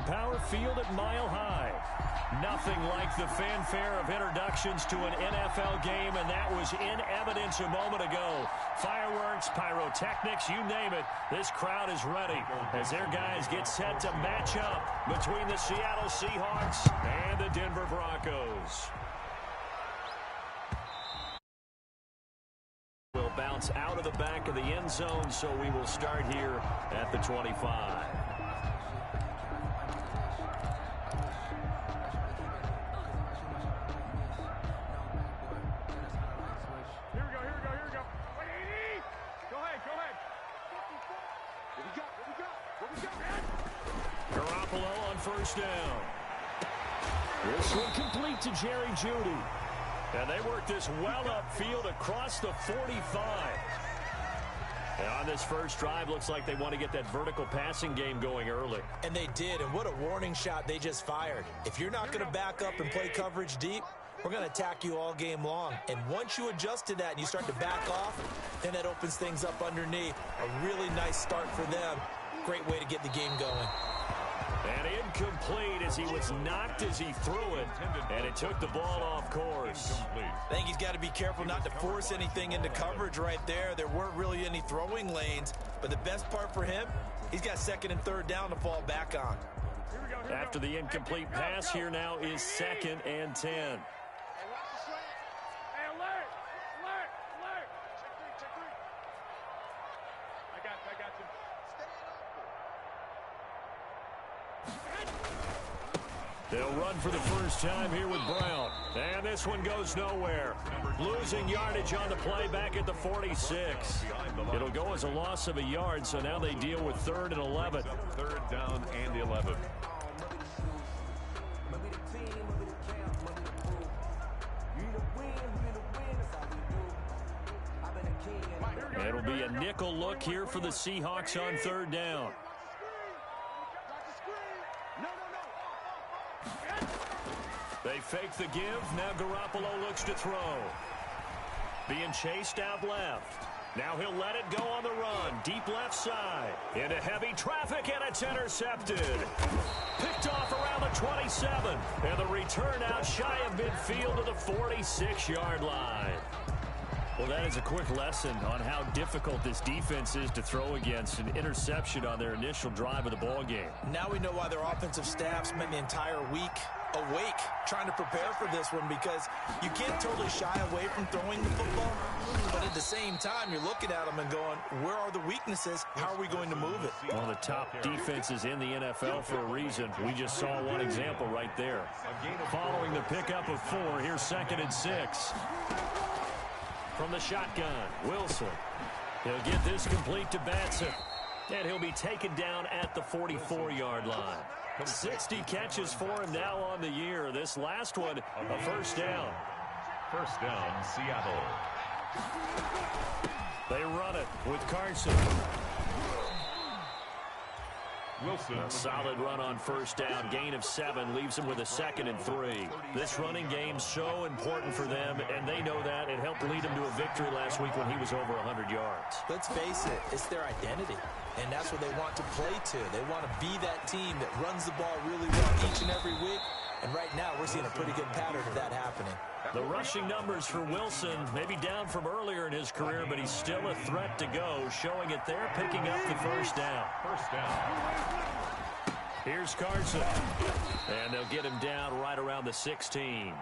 Power Field at Mile High. Nothing like the fanfare of introductions to an NFL game, and that was in evidence a moment ago. Fireworks, pyrotechnics, you name it. This crowd is ready as their guys get set to match up between the Seattle Seahawks and the Denver Broncos. Will bounce out of the back of the end zone, so we will start here at the 25. First down. This one complete to Jerry Jeudy. And they work this well upfield across the 45. And on this first drive, looks like they want to get that vertical passing game going early. And they did, and what a warning shot they just fired. If you're not going to back up and play coverage deep, we're going to attack you all game long. And once you adjust to that and you start to back off, then that opens things up underneath. A really nice start for them. Great way to get the game going. And incomplete as he was knocked as he threw it, and it took the ball off course. I think he's got to be careful not to force anything into coverage right there. There weren't really any throwing lanes, but the best part for him, he's got second and third down to fall back on. After the incomplete pass, here now is 2nd and 10. They'll run for the first time here with Brown. And this one goes nowhere. Losing yardage on the play back at the 46. It'll go as a loss of a yard, so now they deal with 3rd and 11. 3rd down and 11. It'll be a nickel look here for the Seahawks on 3rd down. They fake the give. Now Garoppolo looks to throw. Being chased out left. Now he'll let it go on the run. Deep left side. Into heavy traffic, and it's intercepted. Picked off around the 27. And the return out shy of midfield to the 46-yard line. Well, that is a quick lesson on how difficult this defense is to throw against. An interception on their initial drive of the ball game. Now we know why their offensive staff spent the entire week awake trying to prepare for this one, because you can't totally shy away from throwing the football, but at the same time you're looking at them and going, where are the weaknesses? How are we going to move it? One of the top defenses in the NFL for a reason. We just saw one example right there. Following the pickup of 4, here's 2nd and 6. From the shotgun, Wilson. He'll get this complete to Batson. And he'll be taken down at the 44-yard line. 60 catches for him now on the year. This last one, a first down. First down, Seattle. They run it with Carson. Wilson. A solid run on first down. Gain of 7 leaves them with a 2nd and 3. This running game so important for them, and they know that. It helped lead them to a victory last week when he was over 100 yards. Let's face it, it's their identity, and that's what they want to play to. They want to be that team that runs the ball really well each and every week, and right now we're seeing a pretty good pattern of that happening. The rushing numbers for Wilson maybe down from earlier in his career, but he's still a threat to go, showing it there, picking up the first down. First down. Here's Carson, and they'll get him down right around the 16.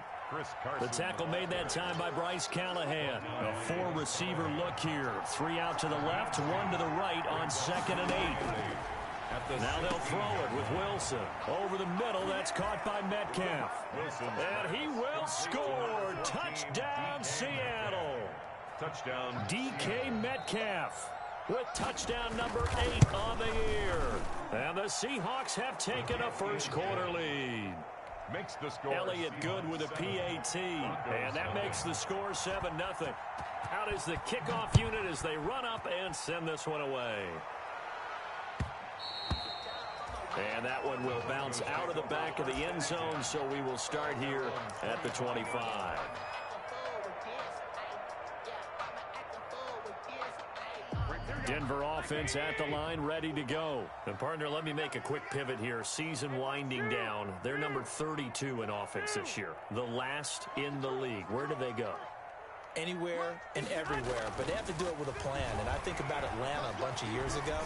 The tackle made that time by Bryce Callahan. A 4-receiver look here. 3 out to the left, 1 to the right on 2nd and 8. Now they'll throw it with Wilson. Over the middle, that's caught by Metcalf. And he will score. Touchdown, Seattle. Touchdown. DK Metcalf with touchdown number 8 on the year. And the Seahawks have taken a first-quarter lead. Makes the score. Elliott good with a PAT. And that makes the score 7-0. Out is the kickoff unit as they run up and send this one away. And that one will bounce out of the back of the end zone, so we will start here at the 25. Denver offense at the line, ready to go. And, partner, let me make a quick pivot here. Season winding down. They're number 32 in offense this year. The last in the league. Where do they go? Anywhere and everywhere, but they have to do it with a plan. And I think about Atlanta a bunch of years ago.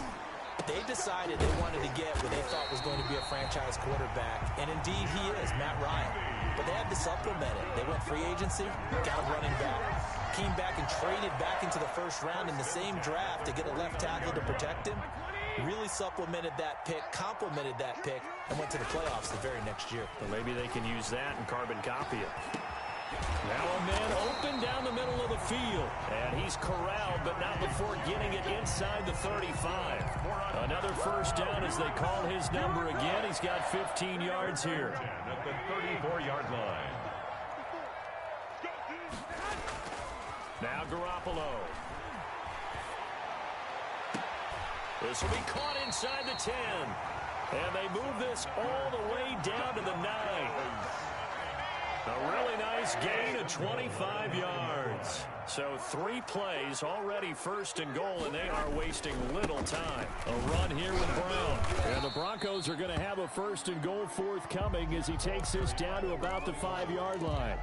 They decided they wanted to get what they thought was going to be a franchise quarterback, and indeed he is, Matt Ryan. But they had to supplement it. They went free agency, got a running back. Came back and traded back into the first round in the same draft to get a left tackle to protect him. Really supplemented that pick, complemented that pick, and went to the playoffs the very next year. Well, maybe they can use that and carbon copy it. Now a man open down the middle of the field. And he's corralled, but not before getting it inside the 35. Another first down as they call his number again. He's got 15 yards here. At the 34-yard line. Now Garoppolo. This will be caught inside the 10. And they move this all the way down to the 9. A really nice gain of 25 yards. So 3 plays, already first and goal, and they are wasting little time. A run here with Brown. And the Broncos are going to have a first and goal forthcoming as he takes this down to about the 5-yard line.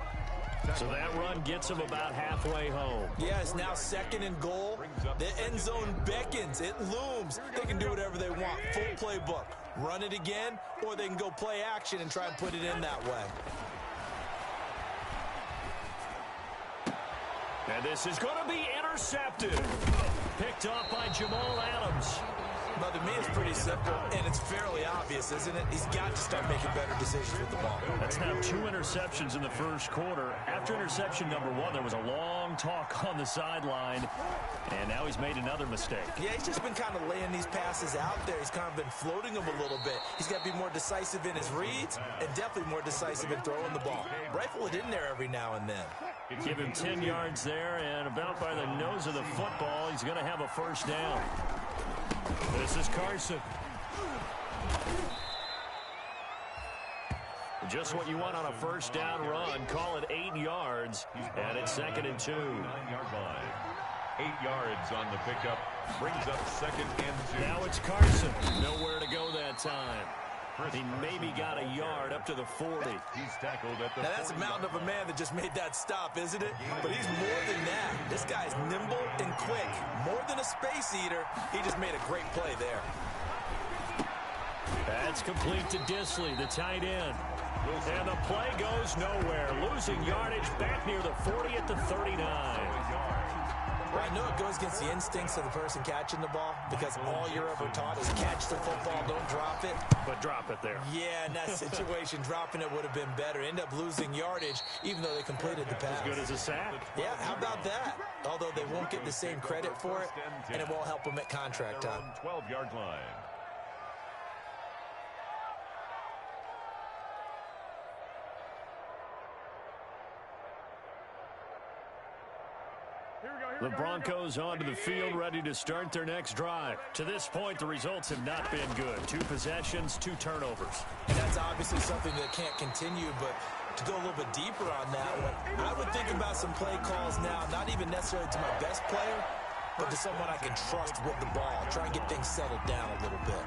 So that run gets him about halfway home. Yeah, it's now second and goal. The end zone beckons. It looms. They can do whatever they want. Full playbook. Run it again, or they can go play action and try and put it in that way. And this is going to be intercepted. Picked off by Jamal Adams. But to me, it's pretty simple, and it's fairly obvious, isn't it? He's got to start making better decisions with the ball. That's now 2 interceptions in the first quarter. After interception number 1, there was a long talk on the sideline, and now he's made another mistake. Yeah, he's just been kind of laying these passes out there. He's kind of been floating them a little bit. He's got to be more decisive in his reads and definitely more decisive in throwing the ball. Rifle it in there every now and then. Give him 10 yards there, and about by the nose of the football, he's going to have a first down. This is Carson. Just what you want on a first down run. Call it 8 yards, and it's 2nd and 2. 9-yard line. 8 yards on the pickup. Brings up 2nd and 2. Now it's Carson. Nowhere to go that time. He maybe got a yard up to the 40. He's tackled at the 40. Now, that's a mountain of a man that just made that stop, isn't it? But he's more than that. This guy's nimble and quick. More than a space eater. He just made a great play there. That's complete to Disley, the tight end. And the play goes nowhere. Losing yardage back near the 40 at the 39. Well, I know it goes against the instincts of the person catching the ball because all you're ever taught is catch the football, don't drop it. But drop it there. Yeah, in that situation, dropping it would have been better. End up losing yardage even though they completed the pass. As good as a sack. Yeah, how about that? Although they won't get the same credit for it, and it won't help them at contract time. 12-yard line. The Broncos onto the field, ready to start their next drive. To this point, the results have not been good. 2 possessions, 2 turnovers. And that's obviously something that can't continue, but to go a little bit deeper on that one, I would think about some play calls now, not even necessarily to my best player, but to someone I can trust with the ball. Try and get things settled down a little bit.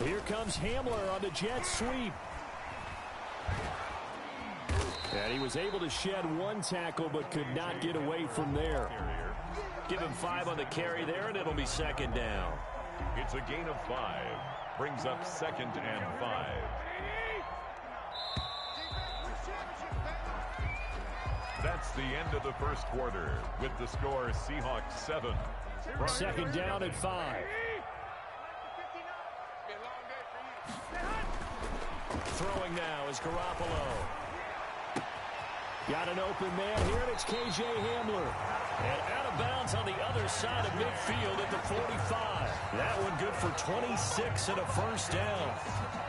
Here comes Hamler on the jet sweep. And he was able to shed 1 tackle but could not get away from there. Give him 5 on the carry there, and it'll be 2nd down. It's a gain of 5. Brings up 2nd and 5. That's the end of the first quarter with the score Seahawks 7. 2nd down and 5. Throwing now is Garoppolo. Got an open man here, and it's KJ Hamler. And out of bounds on the other side of midfield at the 45. That one good for 26 and a first down.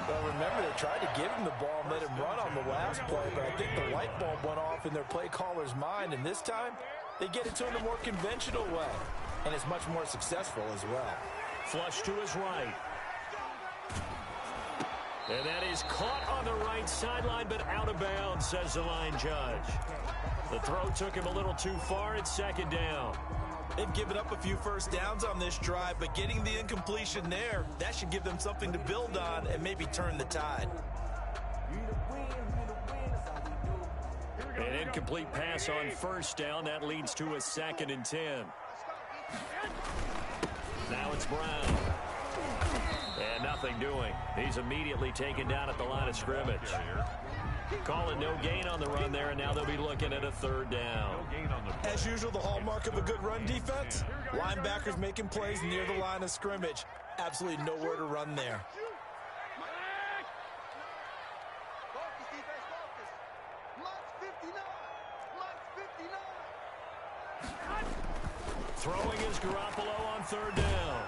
Well, remember, they tried to give him the ball and let him run on the last play, but I think the light bulb went off in their play caller's mind, and this time they get it to him a more conventional way, and it's much more successful as well. Flush to his right. And that is caught on the right sideline, but out of bounds, says the line judge. The throw took him a little too far. It's second down. They've given up a few first downs on this drive, but getting the incompletion there, that should give them something to build on and maybe turn the tide. An incomplete pass on first down. That leads to a 2nd and 10. Now it's Brown. And nothing doing. He's immediately taken down at the line of scrimmage. Calling no gain on the run there, and now they'll be looking at a 3rd down. As usual, the hallmark of a good run defense, linebackers making plays near the line of scrimmage. Absolutely nowhere to run there. Throwing is Garoppolo on 3rd down.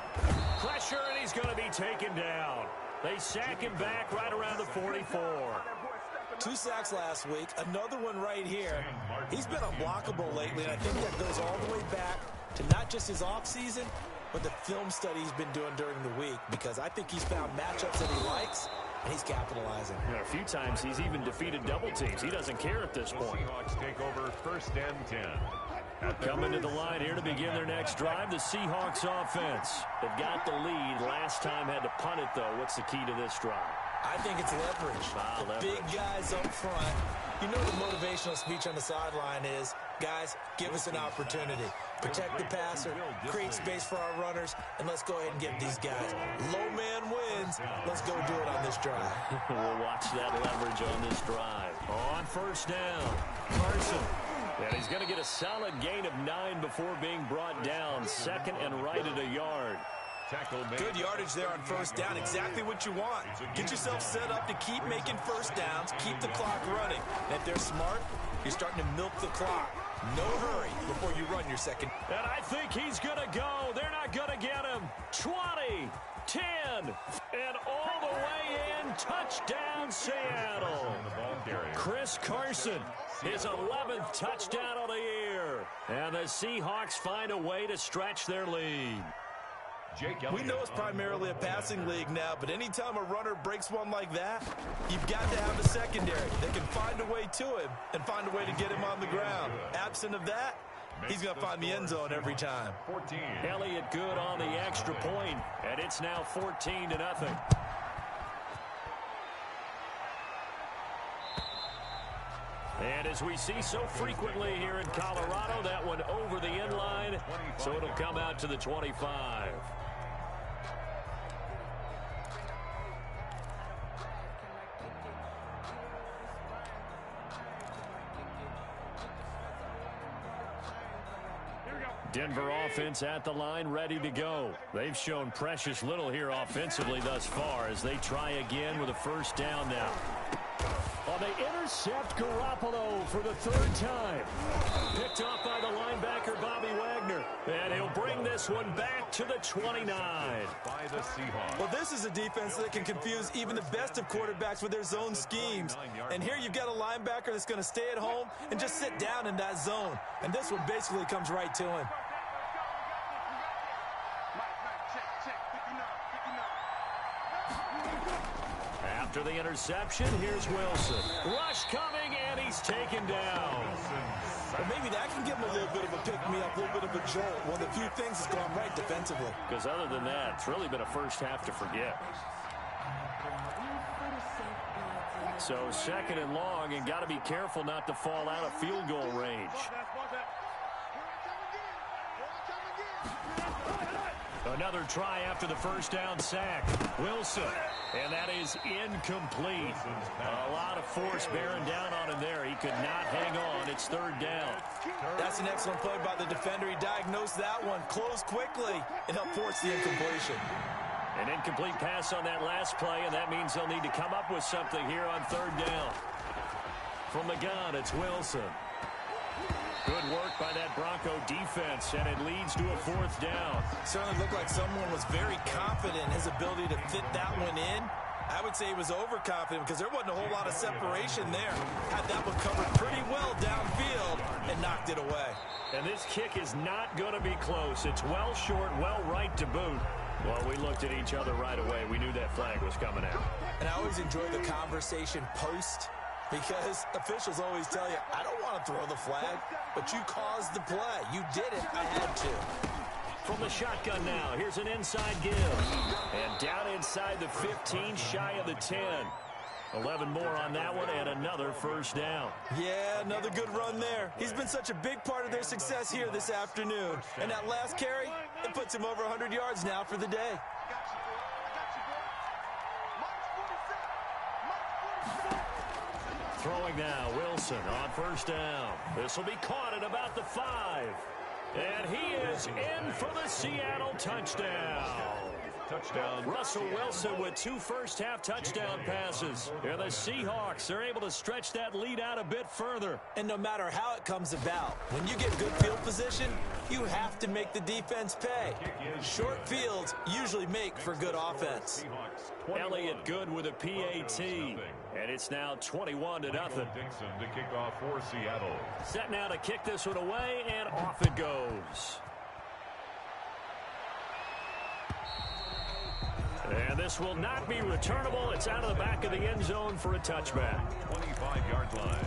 Pressure, and he's going to be taken down. They sack him back right around the 44. 2 sacks last week, another one right here. He's been unblockable lately, and I think that goes all the way back to not just his offseason, but the film study he's been doing during the week, because I think he's found matchups that he likes, and he's capitalizing. A few times he's even defeated double teams. He doesn't care at this point. Seahawks take over 1st and 10. Coming to the line here to begin their next drive, the Seahawks offense. They've got the lead. Last time had to punt it, though. What's the key to this drive? I think it's leverage. The big guys up front. You know the motivational speech on the sideline is, guys, give us an opportunity. Protect the passer, create space for our runners, and let's go ahead and get these guys. Low man wins. Let's go do it on this drive. We'll watch that leverage on this drive. On 1st down, Carson. And he's going to get a solid gain of 9 before being brought down. 2nd and right at a yard. Good yardage there on 1st down. Exactly what you want. Get yourself set up to keep making first downs, keep the clock running. And if they're smart, you're starting to milk the clock. No hurry before you run your 2nd. And I think he's going to go. They're not going to get him. 20, 10, and all the way in. Touchdown, Seattle. Chris Carson, his 11th touchdown of the year. And the Seahawks find a way to stretch their lead. We know it's primarily a passing league now, but anytime a runner breaks one like that, you've got to have a secondary that can find a way to him and find a way to get him on the ground. Absent of that, he's going to find the end zone every time. Elliott good on the extra point, and it's now 14-0. And as we see so frequently here in Colorado, that one over the end line, so it'll come out to the 25. Denver offense at the line, ready to go. They've shown precious little here offensively thus far as they try again with a 1st down now. Well, they intercept Garoppolo for the 3rd time. Picked off by the linebacker, Bobby Wagner. And he'll bring this one back to the 29. By the Seahawks. Well, this is a defense that can confuse even the best of quarterbacks with their zone schemes. And here you've got a linebacker that's going to stay at home and just sit down in that zone. And this one basically comes right to him. After the interception, here's Wilson. Rush coming, and he's taken down. But maybe that can give him a little bit of a pick-me-up, a little bit of a jolt. One of the few things that's gone right defensively. Because other than that, it's really been a first half to forget. So 2nd and long, and got to be careful not to fall out of field goal range. Another try after the 1st down sack. Wilson, and that is incomplete. A lot of force bearing down on him there. He could not hang on. It's 3rd down. That's an excellent play by the defender. He diagnosed that one, closed quickly, and helped force the incompletion. An incomplete pass on that last play, and that means they'll need to come up with something here on 3rd down. From the gun, it's Wilson. Good work by that Bronco defense, and it leads to a 4th down. Certainly looked like someone was very confident in his ability to fit that one in. I would say he was overconfident because there wasn't a whole lot of separation there. Had that one covered pretty well downfield and knocked it away. And this kick is not going to be close. It's well short, well right to boot. Well, we looked at each other right away. We knew that flag was coming out. And I always enjoy the conversation post because officials always tell you, I don't want to throw the flag, but you caused the play. You did it. I had to. From the shotgun now, here's an inside give. And down inside the 15, shy of the 10. 11 more on that one and another first down. Yeah, another good run there. He's been such a big part of their success here this afternoon. And that last carry, it puts him over 100 yards now for the day. Throwing now, Wilson on first down. This will be caught at about the 5. And he is in for the Seattle touchdown. Touchdown. Russell Wilson with 2 first-half touchdown passes. And the Seahawks are able to stretch that lead out a bit further. And no matter how it comes about, when you get good field position, you have to make the defense pay. Short fields usually make for good offense. Elliott good with a PAT. And it's now 21-0. Dixon to kick off for Seattle. Set now to kick this one away, and off it goes. And this will not be returnable. It's out of the back of the end zone for a touchback. 25-yard line.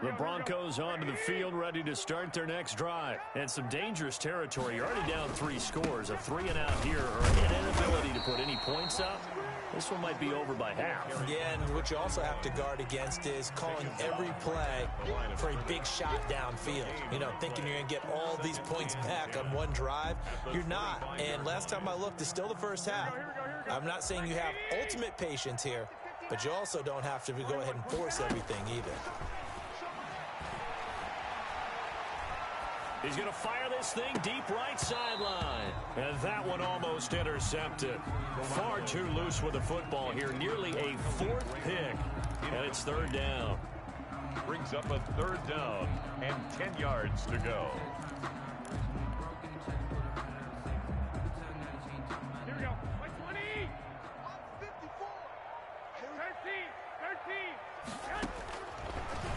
The Broncos onto the field, ready to start their next drive. And some dangerous territory. You're already down 3 scores. A 3-and-out here, or an inability to put any points up. This one might be over by half. Yeah, and what you also have to guard against is calling every play for a big shot downfield. You know, thinking you're going to get all these points back on one drive. You're not. And last time I looked, it's still the first half. I'm not saying you have ultimate patience here, but you also don't have to go ahead and force everything either. He's going to fire this thing deep right sideline. And that one almost intercepted. Far too loose with the football here. Nearly a 4th pick. And it's 3rd down. Brings up a 3rd down and 10 yards to go. Here we go. 20. 13.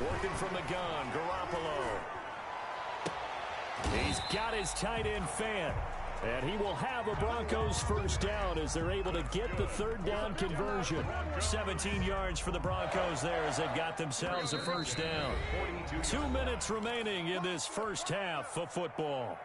Working from the gun, Garoppolo. He's got his tight end fan. And he will have a Broncos first down as they're able to get the 3rd down conversion. 17 yards for the Broncos there as they've got themselves a first down. 2 minutes remaining in this first half of football.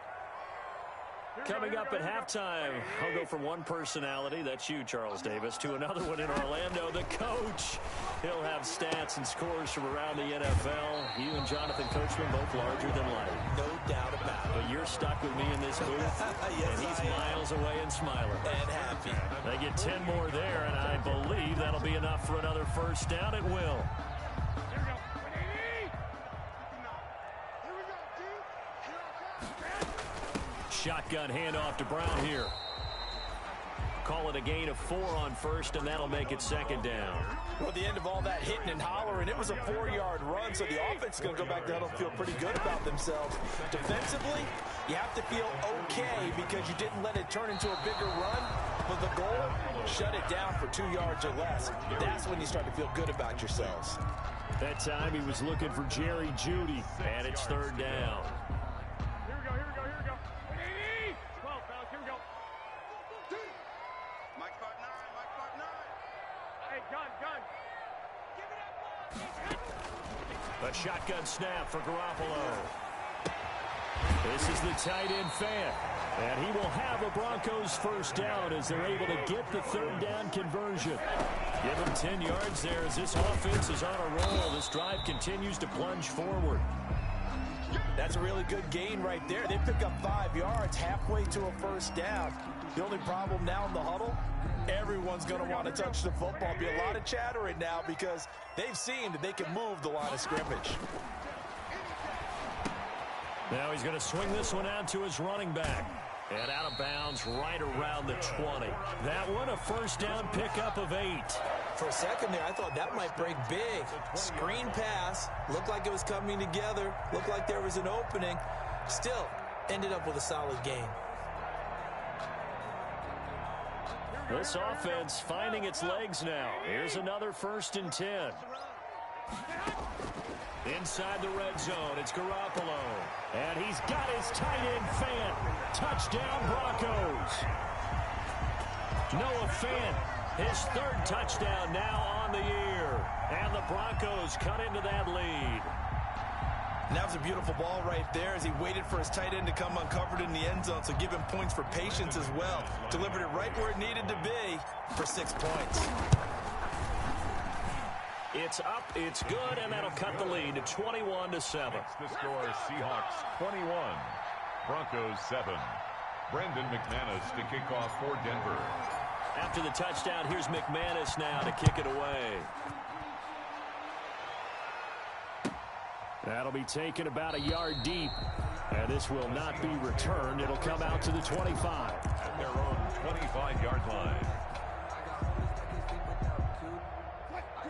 Coming up at halftime, I'll go from one personality, that's you, Charles Davis, to another one in Orlando, the coach. He'll have stats and scores from around the NFL. You and Jonathan Coachman both larger than life. No doubt about it. But you're stuck with me in this booth, Yes, and he's miles away and smiling. And happy. They get 10 more there, and I believe that'll be enough for another first down. It will. Shotgun handoff to Brown here. Call it a gain of 4 on first, and that'll make it 2nd down. Well, at the end of all that hitting and hollering, it was a 4-yard run, so the offense is going to go back to huddle and feel pretty good about themselves. Defensively, you have to feel okay because you didn't let it turn into a bigger run. But the goal, shut it down for 2 yards or less. That's when you start to feel good about yourselves. That time he was looking for Jerry Jeudy, and it's 3rd down. A shotgun snap for Garoppolo. This is the tight end fan. And he will have a Broncos first down as they're able to get the 3rd down conversion. Give him 10 yards there as this offense is on a roll. This drive continues to plunge forward. That's a really good gain right there. They pick up 5 yards halfway to a first down. The only problem now in the huddle, everyone's going to want to touch the football. Be a lot of chattering now because they've seen that they can move the line of scrimmage. Now he's going to swing this one out to his running back. And out of bounds right around the 20. That one a first down pickup of 8. For a second there, I thought that might break big. Screen pass, looked like it was coming together, looked like there was an opening. Still, ended up with a solid game. This offense finding its legs now. Here's another 1st and 10. Inside the red zone, it's Garoppolo. And he's got his tight end Fant. Touchdown, Broncos. Noah Fant, his 3rd touchdown now on the year. And the Broncos cut into that lead. And that was a beautiful ball right there as he waited for his tight end to come uncovered in the end zone, so give him points for patience as well. Delivered it right where it needed to be for 6 points. It's up, it's good, and that'll cut the lead to 21-7. The score, Seahawks 21, Broncos 7. Brendan McManus to kick off for Denver. After the touchdown, here's McManus now to kick it away. That'll be taken about a yard deep. And this will not be returned. It'll come out to the 25. At their own 25-yard line.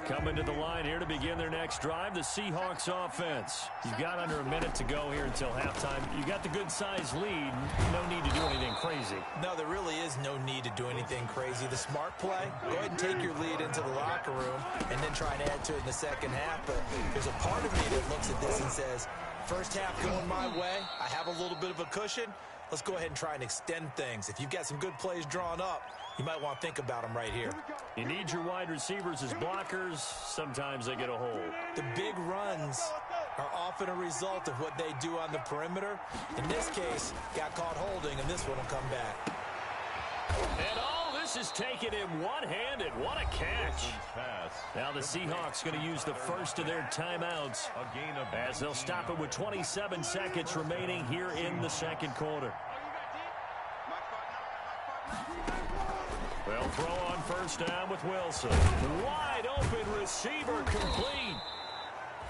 Coming to the line here to begin their next drive, the Seahawks offense. You've got under a minute to go here until halftime. You got the good-sized lead. No need to do anything crazy. No, there really is no need to do anything crazy. The smart play, go ahead and take your lead into the locker room and then try and add to it in the second half. But there's a part of me that looks at this and says, first half going my way, I have a little bit of a cushion. Let's go ahead and try and extend things. If you've got some good plays drawn up, you might want to think about them right here. You need your wide receivers as blockers. Sometimes they get a hold. The big runs are often a result of what they do on the perimeter. In this case, got caught holding, and this one will come back. And all this is taken him one-handed. What a catch. Now the Seahawks going to use the first of their timeouts as they'll stop it with 27 seconds remaining here in the second quarter. They'll throw on first down with Wilson. Wide open receiver complete.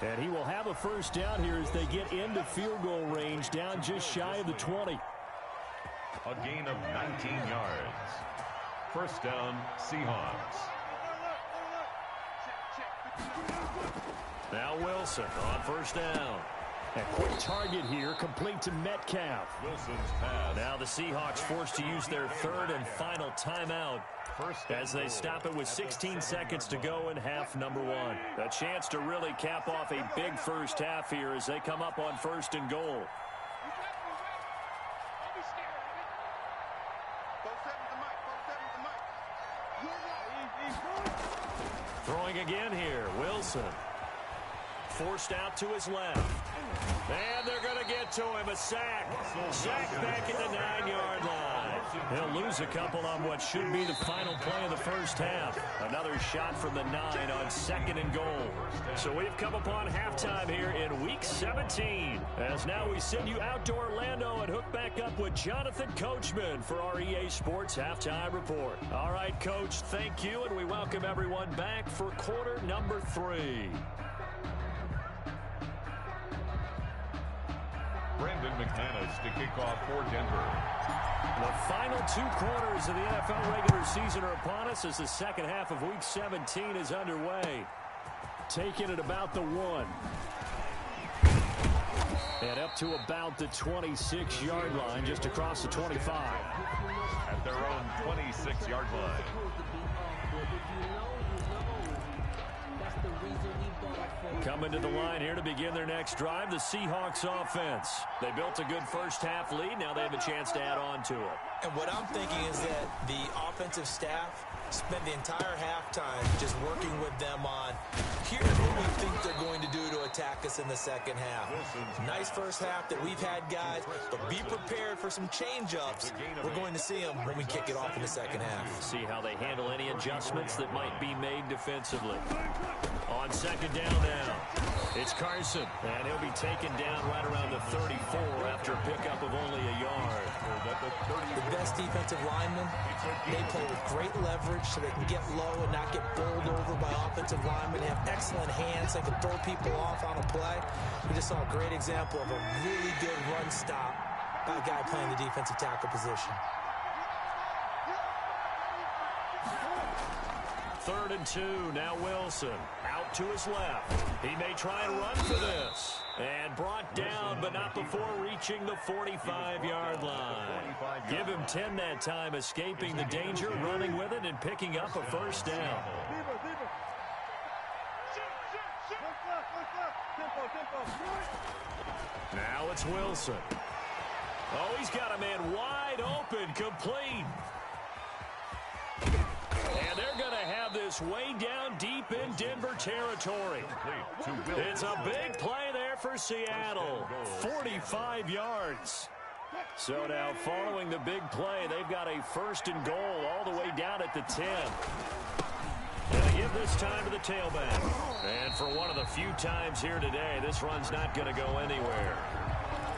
And he will have a first down here as they get into field goal range, down just shy of the 20. A gain of 19 yards. First down, Seahawks. Now Wilson on first down. A quick target here, complete to Metcalf. Wilson's pass. Now the Seahawks forced to use their 3rd and final timeout as they stop it with 16 seconds to go in half number 1. A chance to really cap off a big first half here as they come up on 1st and goal. Throwing again here, Wilson. Forced out to his left. And they're going to get to him. A sack. Sack back at the 9-yard line. He'll lose a couple on what should be the final play of the first half. Another shot from the 9 on 2nd and goal. So we've come upon halftime here in Week 17. As now we send you out to Orlando and hook back up with Jonathan Coachman for our EA Sports Halftime Report. All right, Coach, thank you, and we welcome everyone back for quarter number 3. Brendan McManus to kick off for Denver. The final 2 quarters of the NFL regular season are upon us as the second half of Week 17 is underway. Taking it about the 1. And up to about the 26-yard line, just across the 25. At their own 26-yard line. Coming to the line here to begin their next drive, the Seahawks offense. They built a good first half lead. Now they have a chance to add on to it. And what I'm thinking is that the offensive staff spend the entire halftime just working with them on, here's what we think they're going to do to attack us in the second half. Nice first half that we've had, guys, but be prepared for some change-ups. We're going to see them when we kick it off in the second half. See how they handle any adjustments that might be made defensively. On second down now, it's Carson, and he'll be taken down right around the 34 after a pickup of only a yard. The best defensive linemen, they play with great leverage so they can get low and not get bowled over by offensive linemen. They have excellent hands. They can throw people off on a play. We just saw a great example of a really good run stop by a guy playing the defensive tackle position. 3rd and 2. Now Wilson out to his left. He may try and run for this. And brought down, but not before reaching the 45-yard line. Give him 10 that time, escaping the danger, running with it, and picking up a first down. Now it's Wilson. Oh, he's got a man wide open, complete. And they're going to have this way down deep in Denver territory. It's a big play there for Seattle. 45 yards. So now following the big play, they've got a 1st and goal all the way down at the 10. And they give this time to the tailback. And for one of the few times here today, this run's not going to go anywhere.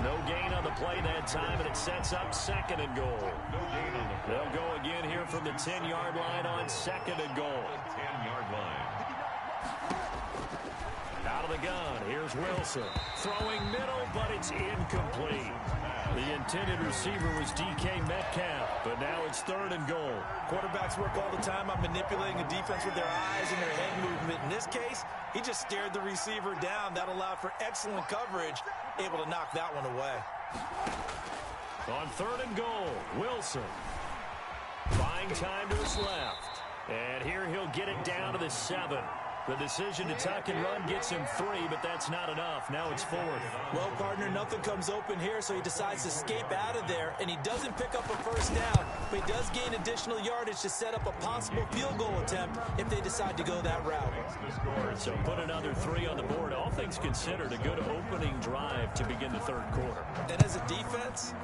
No gain on the play that time, and it sets up 2nd and goal. They'll go again here from the 10-yard line on 2nd and goal. 10-yard line. Out of the gun, here's Wilson. Throwing middle, but it's incomplete. The intended receiver was DK Metcalf, but now it's 3rd and goal. Quarterbacks work all the time on manipulating a defense with their eyes and their head movement. In this case, he just stared the receiver down. That allowed for excellent coverage, able to knock that one away. On 3rd and goal, Wilson. Buying time to his left. And here he'll get it down to the 7. The decision to tuck and run gets him 3, but that's not enough. Now it's 4th. Well, partner, nothing comes open here, so he decides to escape out of there, and he doesn't pick up a first down, but he does gain additional yardage to set up a possible field goal attempt if they decide to go that route. So put another 3 on the board. All things considered, a good opening drive to begin the 3rd quarter. And as a defense,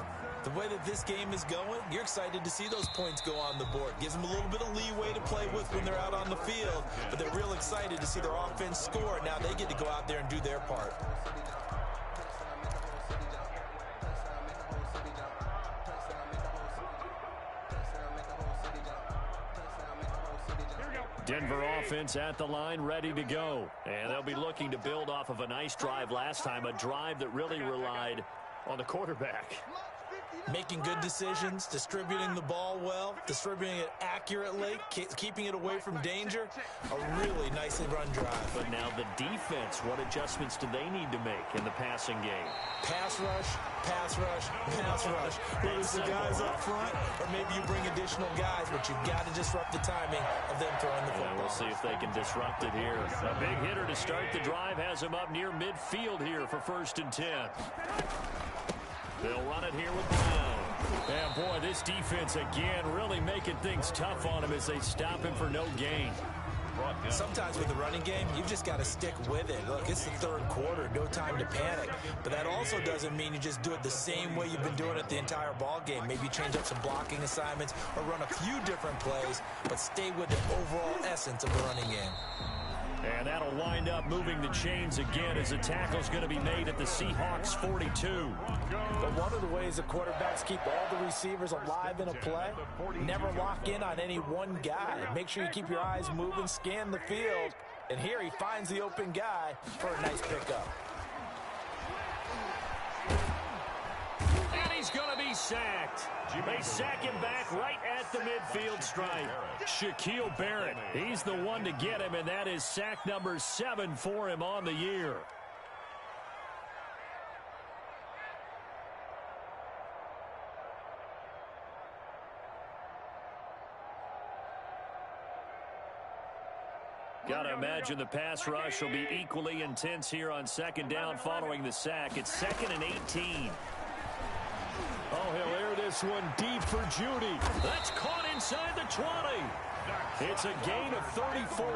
the way that this game is going, you're excited to see those points go on the board. Gives them a little bit of leeway to play with when they're out on the field, but they're real excited to see their offense score. Now they get to go out there and do their part. Denver offense at the line, ready to go. And they'll be looking to build off of a nice drive last time, a drive that really relied on the quarterback. Making good decisions, distributing the ball well, distributing it accurately, keeping it away from danger. A really nicely run drive. But now the defense, what adjustments do they need to make in the passing game? Pass rush, pass rush, pass rush. Whether it's the guys up front or maybe you bring additional guys, but you've got to disrupt the timing of them throwing the football. We'll see if they can disrupt it here. A big hitter to start the drive has him up near midfield here for 1st and 10. They'll run it here with Brown. And boy, this defense again really making things tough on him as they stop him for no gain. Sometimes with the running game, you've just got to stick with it. Look, it's the 3rd quarter, no time to panic. But that also doesn't mean you just do it the same way you've been doing it the entire ball game. Maybe change up some blocking assignments or run a few different plays, but stay with the overall essence of the running game. And that'll wind up moving the chains again as the tackle's going to be made at the Seahawks 42. But one of the ways the quarterbacks keep all the receivers alive in a play, never lock in on any one guy. Make sure you keep your eyes moving, scan the field, and here he finds the open guy for a nice pickup. And he's going to be sacked. They sack him back right at the midfield stripe. Shaquille Barrett, he's the one to get him, and that is sack number 7 for him on the year. Got to imagine the pass rush will be equally intense here on 2nd down following the sack. It's 2nd and 18. Oh, he'll air this one deep for Judy. That's caught inside the 20. It's a gain of 34.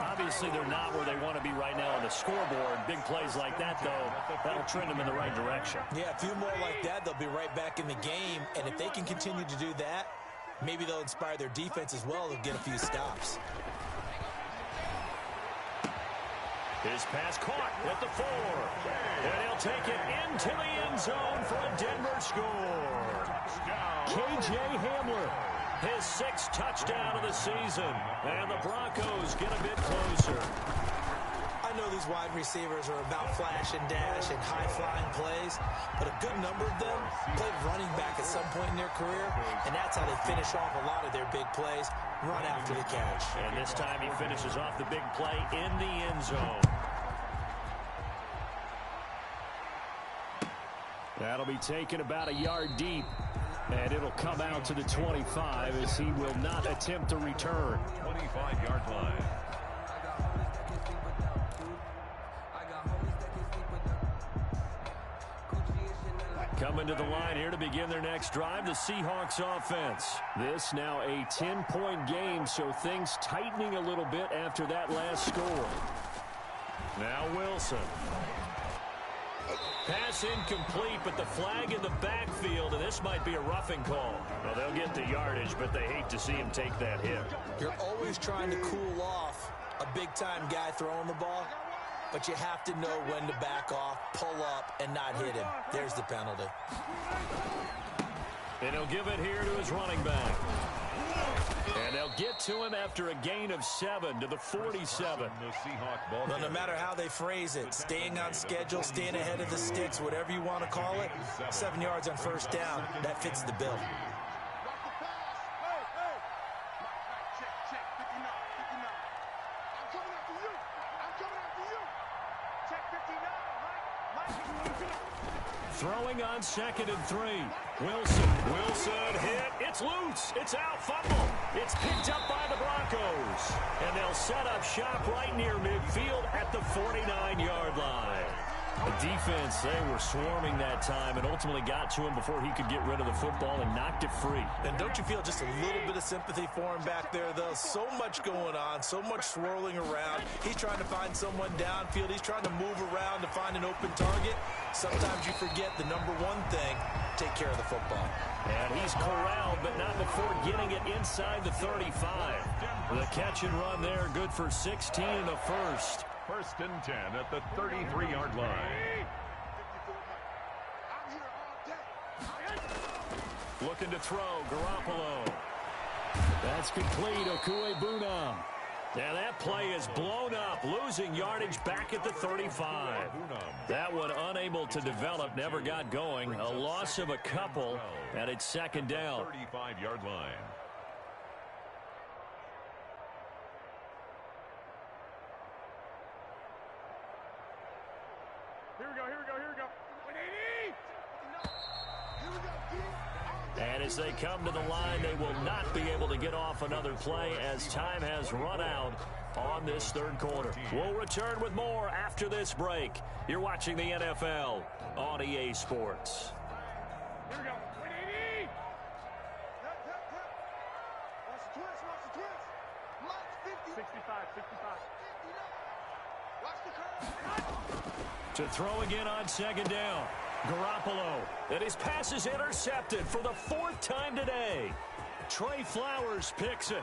Obviously, they're not where they want to be right now on the scoreboard. Big plays like that, though, that'll trend them in the right direction. Yeah, a few more like that, they'll be right back in the game. And if they can continue to do that, maybe they'll inspire their defense as well. They'll get a few stops. His pass caught at the 4. And he'll take it into the end zone for a Denver score. K.J. Hamler, his 6th touchdown of the season. And the Broncos get a bit closer. I I know these wide receivers are about flash and dash and high-flying plays, but a good number of them played running back at some point in their career, and that's how they finish off a lot of their big plays, run after the catch. And this time he finishes off the big play in the end zone. That'll be taken about a yard deep, and it'll come out to the 25 as he will not attempt to return. 25-yard line. Coming to the line here to begin their next drive, the Seahawks offense. This now a 10-point game, so things tightening a little bit after that last score. Now Wilson. Pass incomplete, but the flag in the backfield, and this might be a roughing call. Well, they'll get the yardage, but they hate to see him take that hit. You're always trying to cool off a big-time guy throwing the ball, but you have to know when to back off, pull up, and not hit him. There's the penalty. And he'll give it here to his running back. And they'll get to him after a gain of 7 to the 47. Well, no matter how they phrase it, staying on schedule, staying ahead of the sticks, whatever you want to call it, 7 yards on first down, that fits the bill. Throwing on 2nd and 3. Wilson hit. It's loose. It's out. Fumble. It's picked up by the Broncos. And they'll set up shop right near midfield at the 49-yard line. The defense, they were swarming that time and ultimately got to him before he could get rid of the football and knocked it free. And don't you feel just a little bit of sympathy for him back there, though? So much going on, so much swirling around. He's trying to find someone downfield. He's trying to move around to find an open target. Sometimes you forget the number one thing, take care of the football. And he's corralled, but not before getting it inside the 35. The catch and run there, good for 16 and a first. 1st and 10 at the 33-yard line. Looking to throw, Garoppolo. That's complete, Okuebuna. Now that play is blown up, losing yardage back at the 35. That one unable to develop, never got going. A loss of a couple, and it's 2nd down. 35-yard line. Here we go. 180! And as they come to the line, they will not be able to get off another play as time has run out on this 3rd quarter. We'll return with more after this break. You're watching the NFL on EA Sports. Here we go. 180! Watch the twist. Watch 65. Watch the curve. To throw again on 2nd down. Garoppolo. And his pass is intercepted for the 4th time today. Trey Flowers picks it.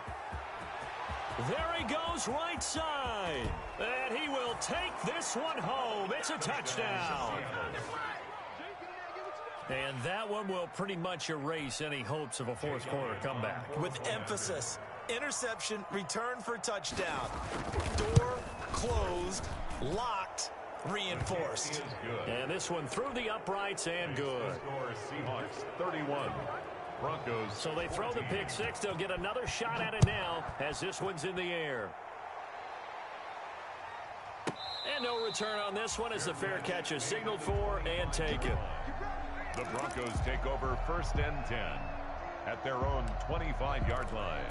There he goes right side. And he will take this one home. It's a touchdown. And that one will pretty much erase any hopes of a 4th quarter comeback. With emphasis, interception, return for touchdown. Door closed, locked, reinforced. And this one through the uprights and good. Seahawks 31. Broncos. So they throw the pick 6. They'll get another shot at it now as this one's in the air. And no return on this one as the fair catch is signaled for and taken. The Broncos take over 1st and 10 at their own 25-yard line.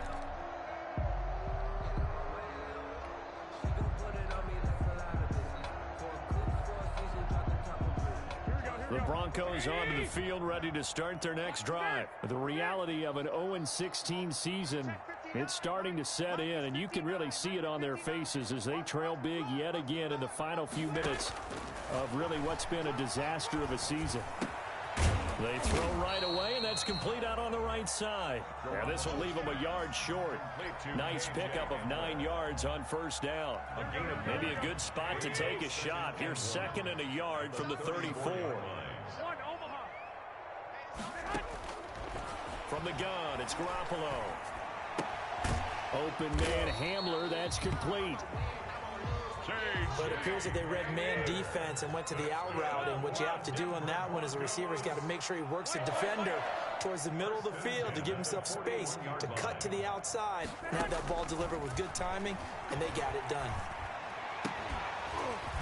The Broncos onto the field ready to start their next drive. The reality of an 0-16 season, it's starting to set in, and you can really see it on their faces as they trail big yet again in the final few minutes of really what's been a disaster of a season. They throw right away, and that's complete out on the right side. Now this will leave them a yard short. Nice pickup of 9 yards on 1st down. Maybe a good spot to take a shot. Here's 2nd and a yard from the 34. From the gun, it's Garoppolo. Open man Hamler, that's complete. But it appears that they read man defense and went to the out route, and what you have to do on that one is the receiver's got to make sure he works the defender towards the middle of the field to give himself space to cut to the outside and have that ball delivered with good timing, and they got it done.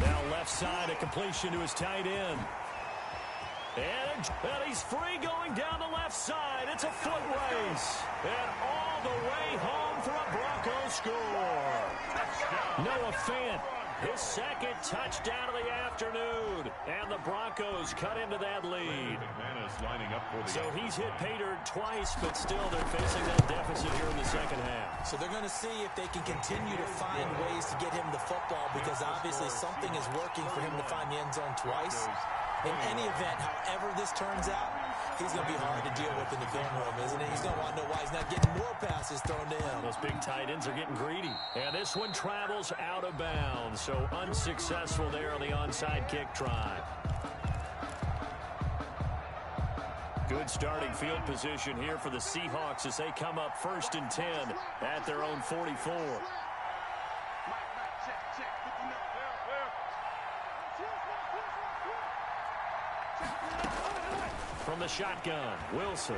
Now left side, a completion to his tight end. And he's free going down the left side. It's a foot race. And all the way home for a Broncos score. Noah Fant, his second touchdown of the afternoon. And the Broncos cut into that lead. Lining up for the so he's hit pay dirt twice, but still they're facing that deficit here in the second half. So they're going to see if they can continue to find ways to get him the football, because obviously something is working for him to find the end zone twice. In any event, however this turns out, he's going to be hard to deal with in the film room, isn't he? He's going to want to know why he's not getting more passes thrown to him. Those big tight ends are getting greedy. And this one travels out of bounds, so unsuccessful there on the onside kick try. Good starting field position here for the Seahawks as they come up 1st and 10 at their own 44. From the shotgun, Wilson.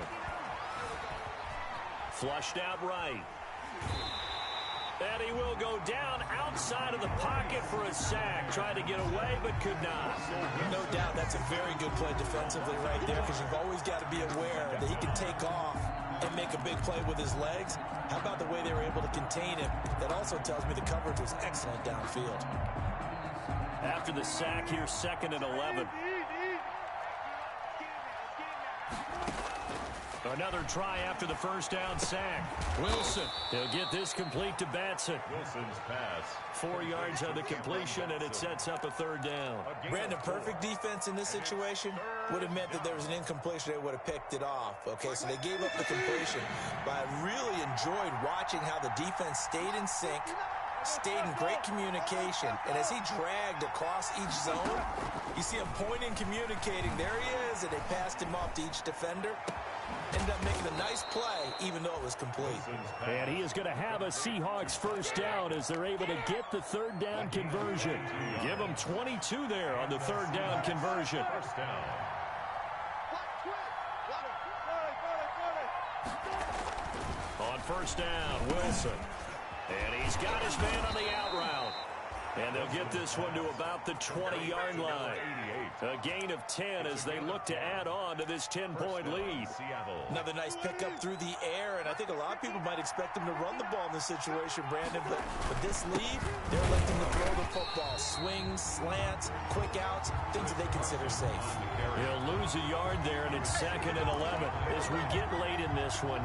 Flushed out right. And he will go down outside of the pocket for a sack. Tried to get away, but could not. No doubt that's a very good play defensively right there, because you've always got to be aware that he can take off and make a big play with his legs. How about the way they were able to contain him? That also tells me the coverage was excellent downfield. After the sack here, 2nd and 11. Another try after the first down sack. Wilson, he'll get this complete to Batson. Wilson's pass. 4 yards on the completion, and it sets up a 3rd down. Brandon, perfect defense in this situation would have meant that there was an incompletion. They would have picked it off. Okay, so they gave up the completion. But I really enjoyed watching how the defense stayed in sync, stayed in great communication, and as he dragged across each zone, you see him pointing, communicating. There he is, and they passed him off to each defender. Ended up making a nice play, even though it was complete. And he is going to have a Seahawks 1st down as they're able to get the 3rd down conversion. Give them 22 there on the 3rd down conversion. 1st down. On 1st down, Wilson. And he's got his man on the out route. And they'll get this one to about the 20-yard line. A gain of 10 as they look to add on to this 10-point lead. Another nice pickup through the air, and I think a lot of people might expect them to run the ball in this situation, Brandon. But with this lead, they're electing to throw the football. Swings, slants, quick outs, things that they consider safe. He'll lose a yard there, and it's 2nd and 11. As we get late in this one,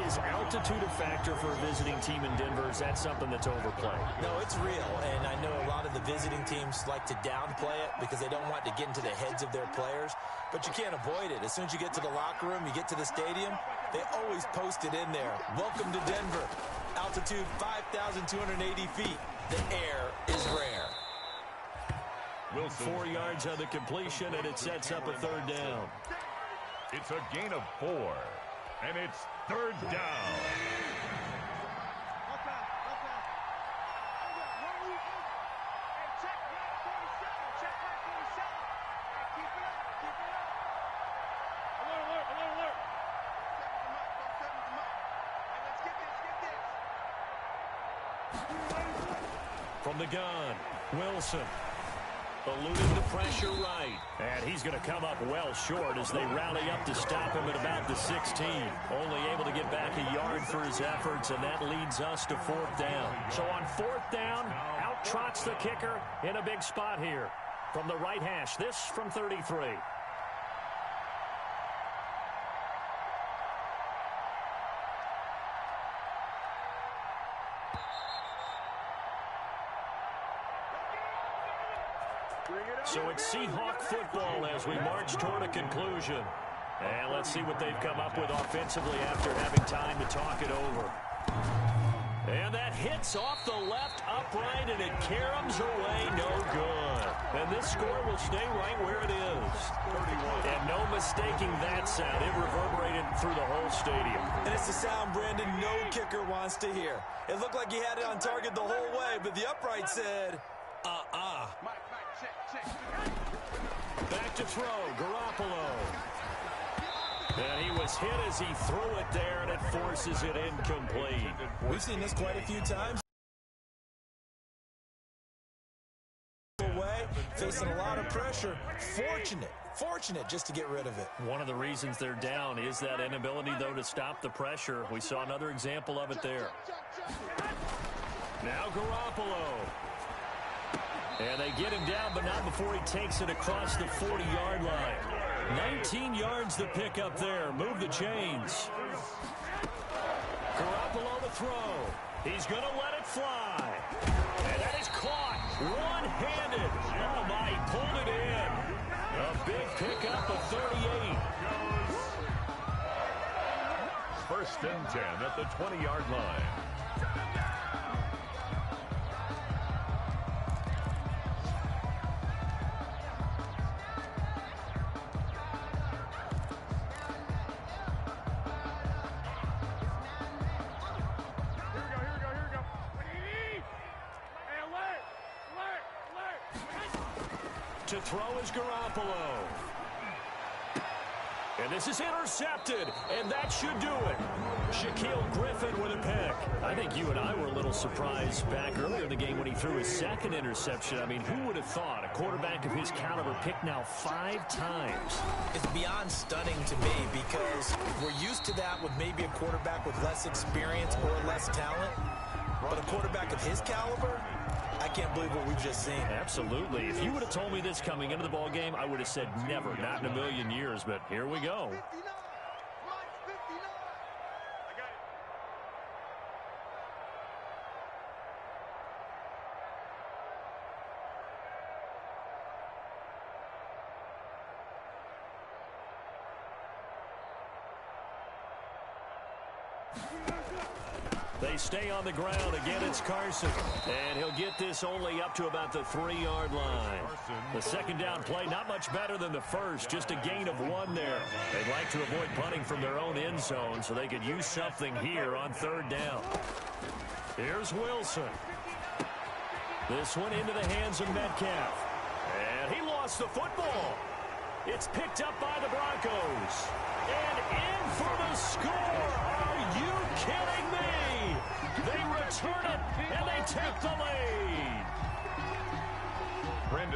is altitude a factor for a visiting team in Denver? Is that something that's overplayed? No, it's real, and I know a lot of the visiting teams like to downplay it because they don't want to get into the heads of their players, but you can't avoid it. As soon as you get to the locker room, you get to the stadium, they always post it in there. Welcome to Denver. Altitude 5,280 feet. The air is rare. Wilson. 4 yards on the completion, and it sets up a 3rd down. It's a gain of 4, and it's 3rd down. From the gun, Wilson. Eluding the pressure right. And he's going to come up well short as they rally up to stop him at about the 16. Only able to get back a yard for his efforts, and that leads us to 4th down. So on 4th down, out trots the kicker in a big spot here. From the right hash, this from 33. So it's Seahawk football as we march toward a conclusion. And let's see what they've come up with offensively after having time to talk it over. And that hits off the left upright, and it caroms away no good. And this score will stay right where it is. 31. And no mistaking that sound. It reverberated through the whole stadium. And it's the sound, Brandon, no kicker wants to hear. It looked like he had it on target the whole way, but the upright said, Back to throw, Garoppolo. And he was hit as he threw it there, and it forces it incomplete. We've seen this quite a few times. Facing a lot of pressure. Fortunate just to get rid of it. One of the reasons they're down is that inability, though, to stop the pressure. We saw another example of it there. Now Garoppolo. And they get him down, but not before he takes it across the 40-yard line. 19 yards to pick up there. Move the chains. Garoppolo to throw. He's going to let it fly. And that is caught one-handed. Oh, my, he pulled it in. A big pickup of 38. First and 10 at the 20-yard line. To throw is Garoppolo. And this is intercepted, and that should do it. Shaquille Griffin with a pick. I think you and I were a little surprised back earlier in the game when he threw his second interception. I mean, who would have thought a quarterback of his caliber picked now 5 times? It's beyond stunning to me because we're used to that with maybe a quarterback with less experience or less talent. But a quarterback of his caliber, I can't believe what we've just seen. Absolutely. If you would have told me this coming into the ball game, I would have said never, not in a million years. But here we go. They stay on the ground. Again, it's Carson. And he'll get this only up to about the 3-yard line. The second down play, not much better than the first. Just a gain of 1 there. They'd like to avoid punting from their own end zone so they could use something here on 3rd down. Here's Wilson. This one into the hands of Metcalf. And he lost the football. It's picked up by the Broncos. And in for the score. Are you kidding me? They return it, and they take the lead.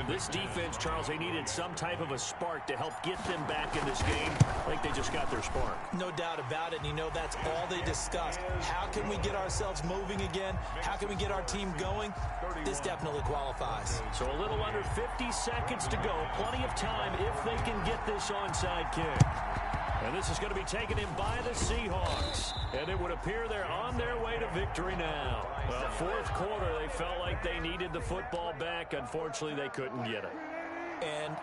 This defense, Charles, they needed some type of a spark to help get them back in this game. I think they just got their spark. No doubt about it, and you know that's all they discussed. How can we get ourselves moving again? How can we get our team going? This definitely qualifies. So a little under 50 seconds to go. Plenty of time if they can get this onside kick. And this is going to be taken in by the Seahawks. And it would appear they're on their way to victory now. Well, 4th quarter, they felt like they needed the football back. Unfortunately, they couldn't get it. And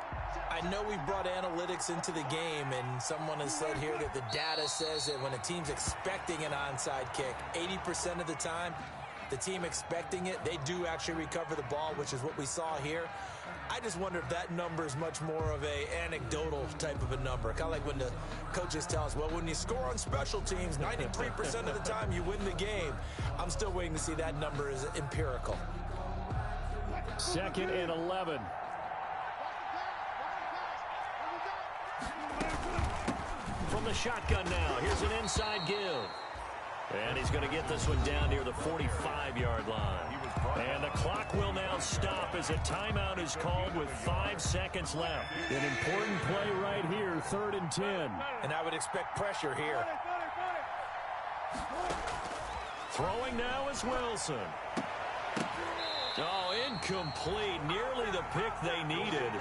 I know we brought analytics into the game, and someone has said here that the data says that when a team's expecting an onside kick, 80% of the time, the team expecting it, they do actually recover the ball, which is what we saw here. I just wonder if that number is much more of a anecdotal type of a number. Kind of like when the coaches tell us, well, when you score on special teams, 93% of the time you win the game. I'm still waiting to see that number is empirical. 2nd and 11. From the shotgun now, here's an inside give. And he's going to get this one down near the 45-yard line. And the clock will now stop as a timeout is called with 5 seconds left. An important play right here, 3rd and 10. And I would expect pressure here. Throwing now is Wilson. Oh, incomplete. Nearly the pick they needed.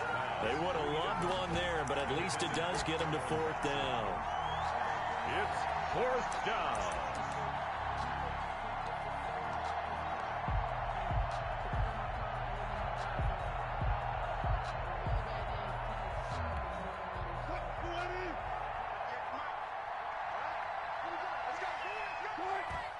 They would have loved one there, but at least it does get them to 4th down. It's 4th down.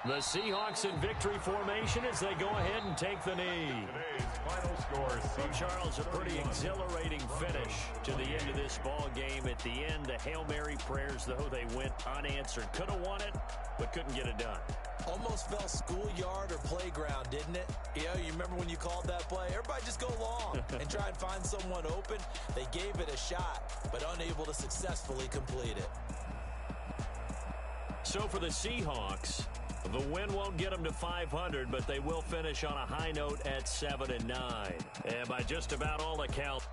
The Seahawks in victory formation as they go ahead and take the knee. Today's final score, Well, Charles, a pretty exhilarating finish to the end of this ball game. At the end, the Hail Mary prayers, though, they went unanswered. Could have won it, but couldn't get it done. Almost fell schoolyard or playground, didn't it? Yeah, you remember when you called that play? Everybody just go long and try and find someone open. They gave it a shot, but unable to successfully complete it. So for the Seahawks, the win won't get them to 500, but they will finish on a high note at 7-9. And by just about all accounts,